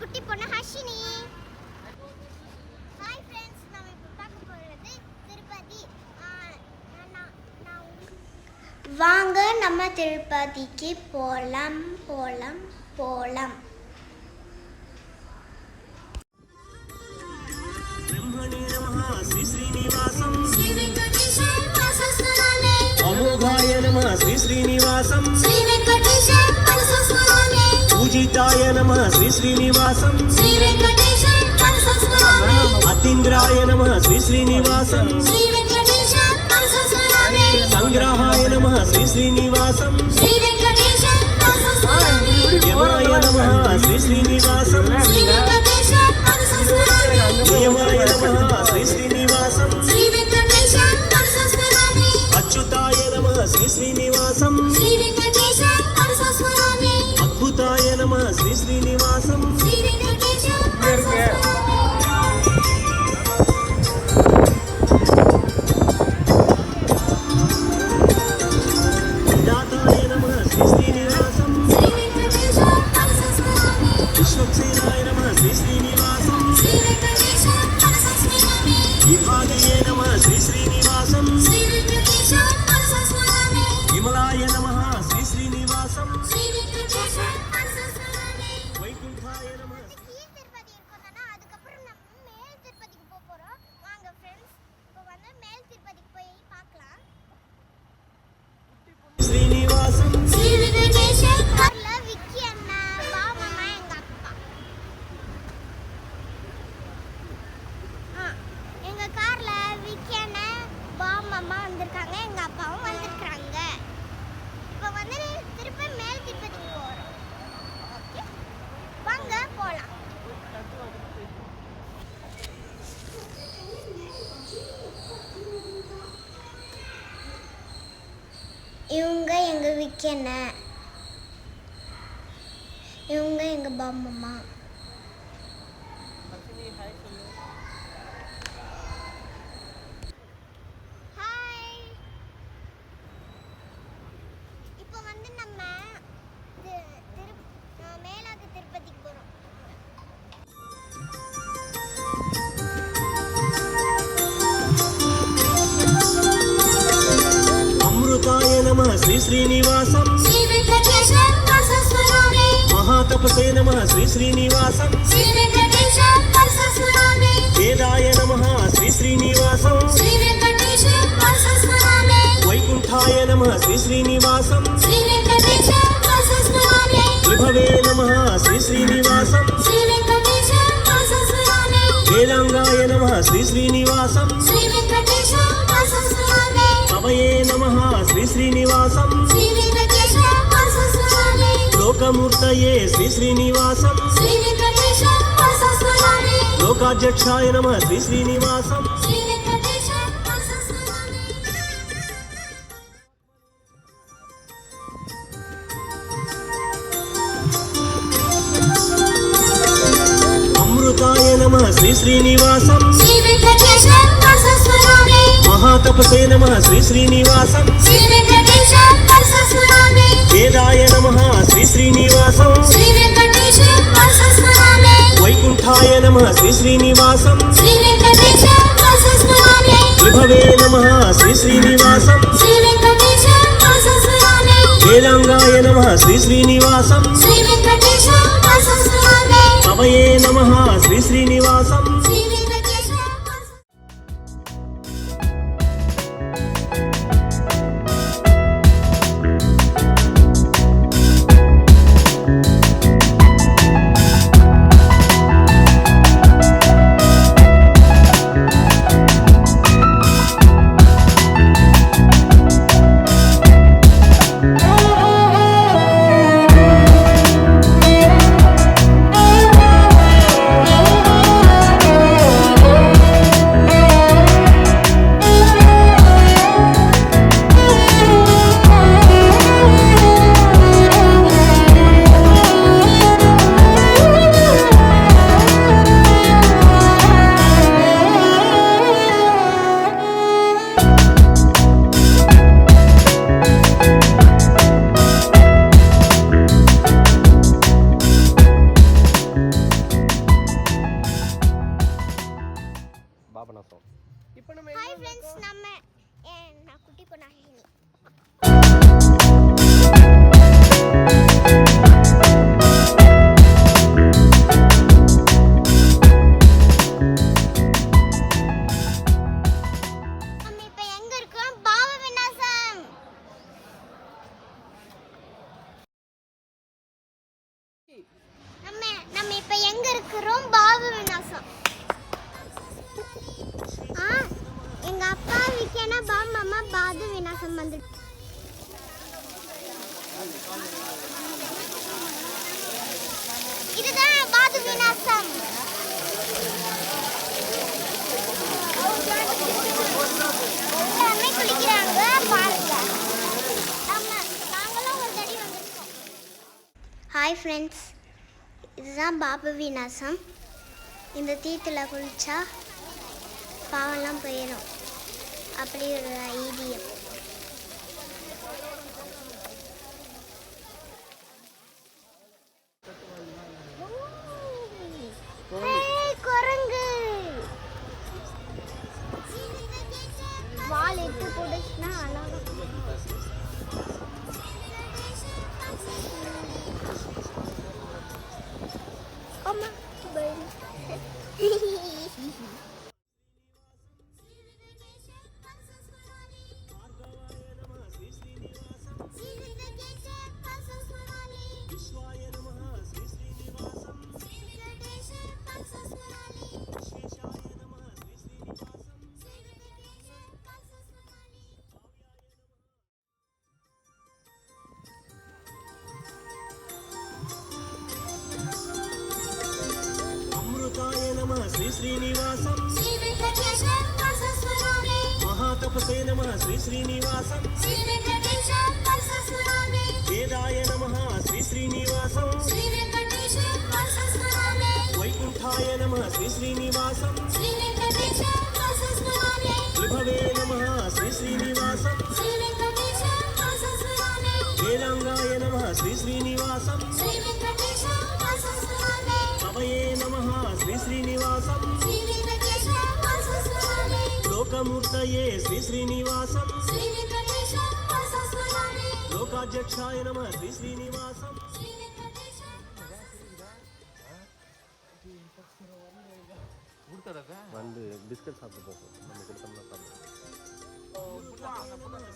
குட்டி பொண்ணு Harshini. Hi friends, நம்ம இப்போ பார்க்க போகிறது திருப்பதி. வாங்க நம்ம திருப்பதிக்கு போகலாம். అమోఘాయ నమః శ్రీ శ్రీనివాసం, పూజితాయ నమః శ్రీ శ్రీనివాసం, అతీంద్రాయ నమః శ్రీ శ్రీనివాసం, సంగ్రహాయ నమః శ్రీ శ్రీనివాసం, యమాయ నమః శ్రీ శ్రీనివాసం, నియమాయ నమః శ్రీ శ్రీనివాసం, అచ్యుతాయ నమః శ్రీ శ్రీనివాసం, అద్భుతాయ నమః శ్రీ శ్రీనివాసం, దాతాయ నమః శ్రీ శ్రీనివాసం, విశ్వక్సేనాయ నమః శ్రీ శ్రీనివాసం, విభాగయే నమః శ్రీ శ్రీనివాసం, విమలాయ నమః శ్రీ శ్రీనివాసం, వైకుంఠాయ నమః. திருப்பதி இருக்கோம்னா அதுக்கப்புறம் நம்ம மேல் திருப்பதிக்கு போக போகிறோம். வாங்க ஃப்ரெண்ட்ஸ், இப்போ வந்து மேல் திருப்பதிக்கு போய் பார்க்கலாம். శ్రీనివాసం கார்ல விக்கி அண்ணா, பாவம்மா, எங்க அப்பா. எங்க கார்ல விக்கி அண்ணா, பாவம்மா வந்திருக்காங்க, எங்க அப்பாவும் வந்திருக்காங்க. இப்போ வந்து திருப்ப மேல் திருப்பதிக்கு போறோம். ஓகே, வாங்க போலாம். இவங்க எங்க விக்கி அண்ணா, இவங்க எங்க பாவம்மா. ஹாய், இப்போ வந்து நம்ம மேலாக திருப்பதிக்கு போறோம். అమృతాయ నమః శ్రీ శ్రీనివాసం, మహాతపసే నమః శ్రీ శ్రీనివాసం, వేదాయ నమః శ్రీ శ్రీనివాసం, వైకుంఠాయ నమః శ్రీ శ్రీనివాసం, విభవే నమః శ్రీ శ్రీనివాసం, వేదాంగాయ నమః శ్రీ శ్రీనివాసం, కవయే నమః శ్రీ శ్రీనివాసం, లోకమూర్తయే శ్రీ శ్రీనివాసం, లోకాధ్యక్షాయ నమః శ్రీ శ్రీనివాసం, అమృతాయ నమః శ్రీ శ్రీనివాసం, మహాతపసే నమః శ్రీ శ్రీనివాసం, వేదాయ నమః శ్రీ శ్రీనివాసం, వైకుంఠాయ నమః శ్రీ శ్రీనివాసం, విభవే నమః శ్రీ శ్రీనివాసం, వేదాంగాయ నమః శ్రీ శ్రీనివాసం, కవయే నమః శ్రీ శ్రీనివాసం. நம்ம இப்ப எங்க இருக்கிறோம்? பாபு விநாசம். எங்க அப்பா விக்கேனா பாபு மாமா பாபு விநாசம் வந்து இதுதான் பாபு விநாசம். எல்லாமே குளிக்கிறாங்க பாருங்க. நாங்களும் ஒரு தடி வந்திருக்கோம். ஹாய் ஃப்ரெண்ட்ஸ், இதுதான் பாபு விநாசம். இந்த தீத்துல குளிச்சா பாவெல்லாம் போயிடும், அப்படி ஒரு ஐதீகம். குரங்கு வால் எட்டு போடுச்சுன்னா அழகா. அம்மா శ్రీ శ్రీనివాసం మహాతపసే నమః శ్రీ శ్రీనివాసం వేదాయ నమః శ్రీ శ్రీనివాసం వైకుంఠాయ నమః శ్రీ శ్రీనివాసం విభవే నమః శ్రీ శ్రీనివాసం వేలాంగాయ నమః శ్రీ శ్రీనివాసం పవయే నమః శ్రీ శ్రీనివాసం లోకమూర్తయే శ్రీ శ్రీనివాసం లోకాధ్యక్షాయ నమః శ్రీ శ్రీనివాసం வந்து பிஸ்கட் சாப்பிட்டு போகும் நம்ம கொடுத்தோம்னா சாப்பிடுவோம்.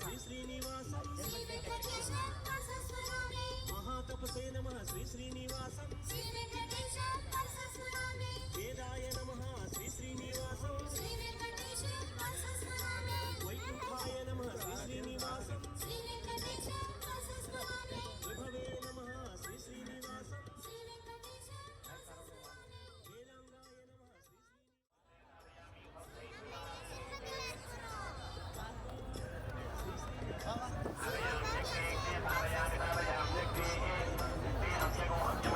శ్రీ శ్రీనివాసం మహాతపసే నమః శ్రీ శ్రీనివాసం వేదాయ నమః శ్రీ శ్రీనివాసం వైకుంఠాయ నమః శ్రీ శ్రీనివాసం విభవే నమః శ్రీ శ్రీనివాసం వేలాంగాయ నమః శ్రీ శ్రీ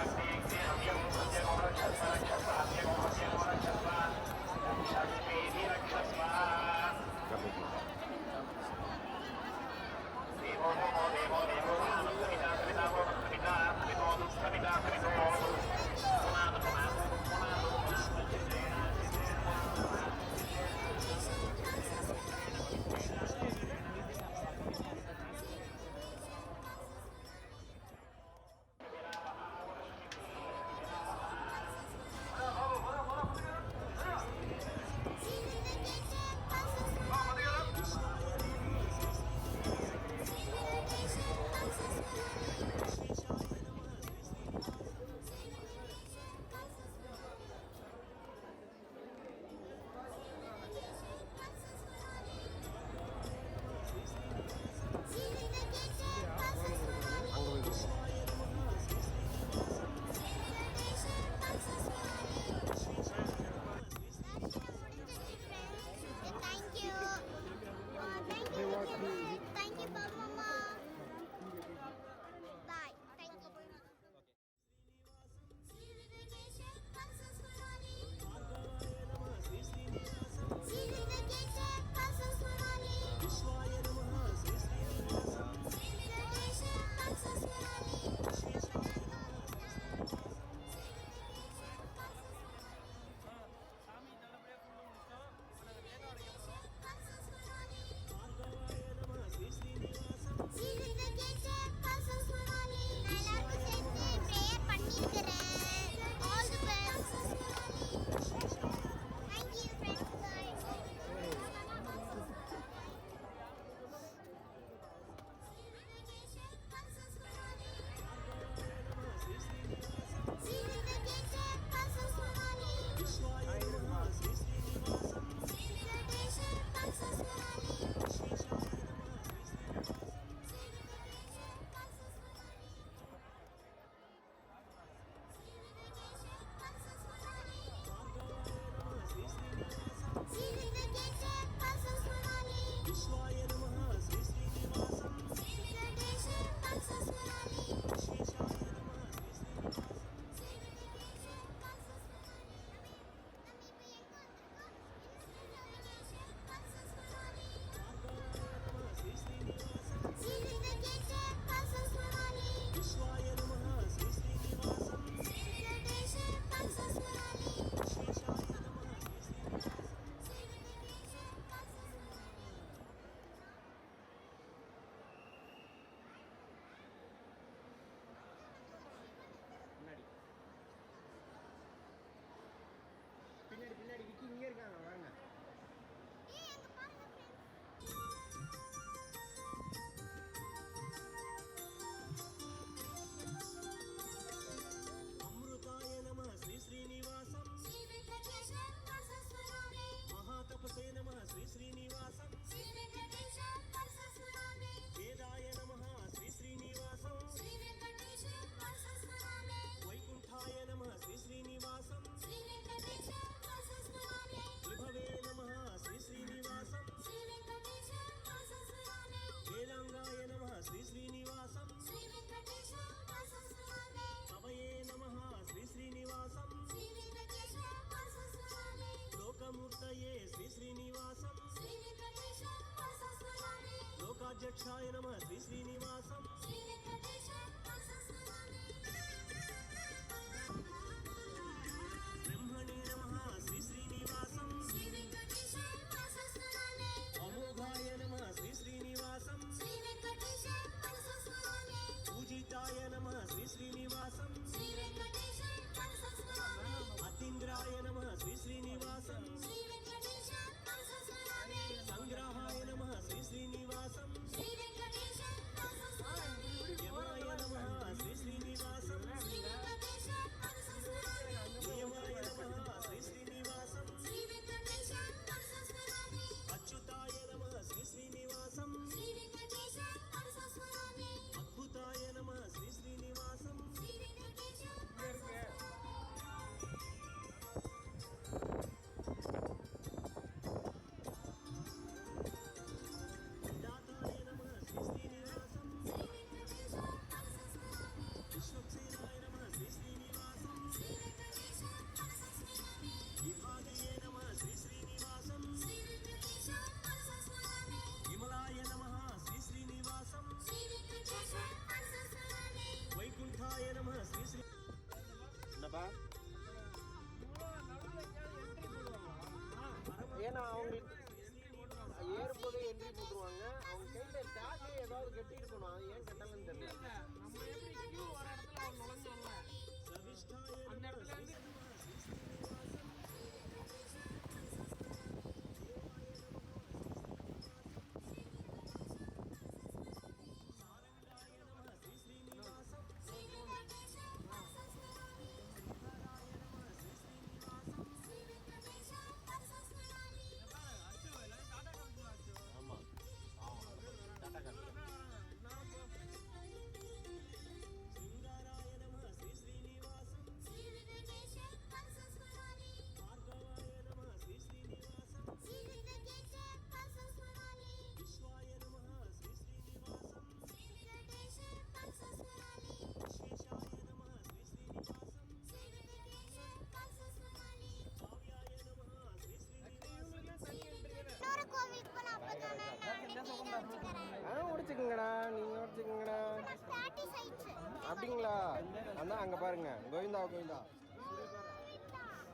அங்கே பாருங்க கோவிந்தா கோவிந்தா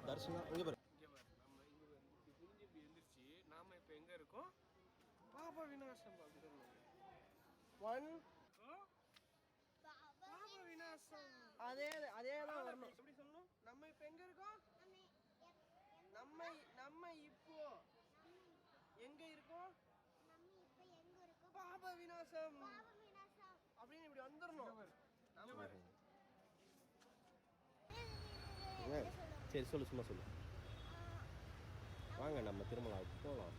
தரிசனா இங்கே பாரு. இங்கே பாரு நம்ம இங்கே இப்படி புரிஞ்சு இப்படி எழுந்திரிச்சு நாம இப்போ எங்கே இருக்கோம்? பாபா விநாசம் அப்படிதான். ஒன் பாபா விநாசம். அதே அதே தான் வரணும். எப்படி சொல்லணும்? நம்ம இப்போ எங்கே இருக்கோம்? நம்ம நம்ம இப்போ எங்க இருக்கோம்? பாபா விநாசம் அப்படின்னு இப்படி வந்துடணும். சரி சொல்லு சும்மா சொல்லு. வாங்க நம்ம திருமலாவுக்கு போகலாம்.